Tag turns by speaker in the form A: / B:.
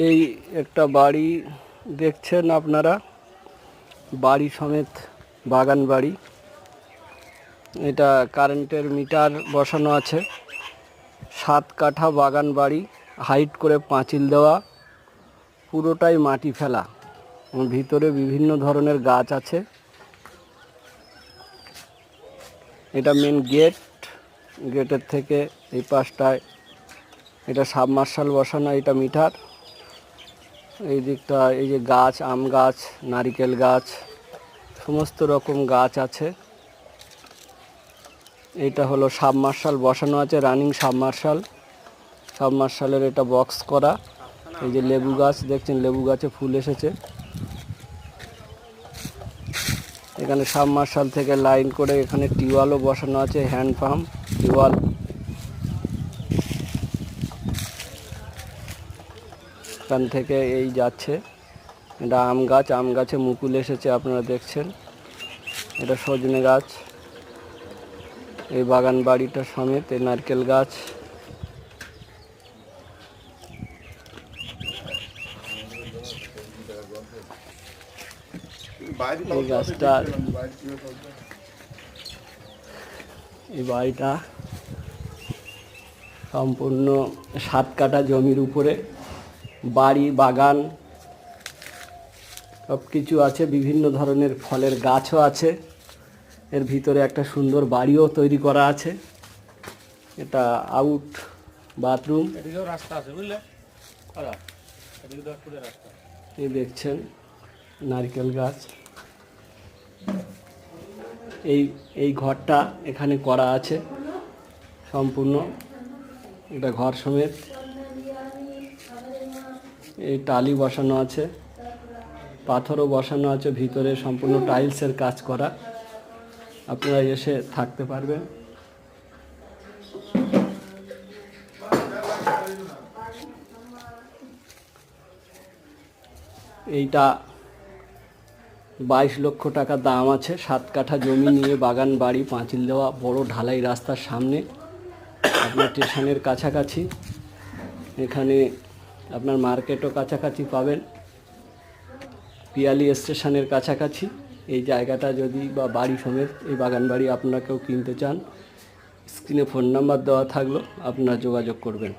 A: এই একটা বাড়ি দেখছেন আপনারা, বাড়ি সমেত বাগান বাড়ি। এটা কারেন্টের মিটার বসানো আছে। 7 কাঠা বাগান বাড়ি, হাইট করে পাঁচিল দেওয়া, পুরোটাই মাটি ফেলা। ভিতরে বিভিন্ন ধরনের গাছ আছে। এটা মেন গেট। গেটের থেকে এই পাশটায় এটা সাবমার্শাল বসানো, এটা মিটার। এই দিকটা এই যে গাছ, আম গাছ, নারিকেল গাছ, সমস্ত রকম গাছ আছে। এটা হলো সাবমার্শাল বসানো আছে, রানিং সাবমার্শাল। সাবমার্শালের এটা বক্স করা। এই যে লেবু গাছ দেখছেন, লেবু গাছে ফুল এসেছে। এখানে সাবমার্শাল থেকে লাইন করে এখানে টিউবওয়েলও বসানো আছে, হ্যান্ড পাম্প টিউবওয়েল। এখান থেকে এই যাচ্ছে। এটা আম গাছ, আম গাছে মুকুল এসেছে আপনারা দেখছেন। এটা সজনে গাছ। এই বাগান বাড়িটা সমেত এই নারকেল গাছ। এই গাছটা, এই বাড়িটা সম্পূর্ণ 7 কাঠা জমির উপরে বাড়ি, বাগান সব কিছু আছে। বিভিন্ন ধরনের ফলের গাছও আছে। এর ভিতরে একটা সুন্দর বাড়িও তৈরি করা আছে। এটা আউট বাথরুম। এই দেখছেন নারকেল গাছ। এই ঘরটা এখানে করা আছে সম্পূর্ণ, এটা ঘর সমেত। এই টালি বসানো আছে, পাথরও বসানো আছে ভিতরে, সম্পূর্ণ টাইলসের কাজ করা। আপনারা এসে থাকতে পারবেন। এইটা 22 লক্ষ টাকা দাম আছে। 7 কাঠা জমি নিয়ে বাগান বাড়ি, পাঁচিল দেওয়া, বড় ঢালাই রাস্তার সামনে, আপনার স্টেশনের কাছাকাছি। এখানে আপনার মার্কেটও কাছাকাছি পাবেন, পিয়ালি স্টেশনের কাছাকাছি। এই জায়গাটা যদি বা বাড়ি সমেত এই বাগান বাড়ি আপনারা কেউ কিনতে চান, স্ক্রিনে ফোন নাম্বার দেওয়া থাকলো, আপনারা যোগাযোগ করবেন।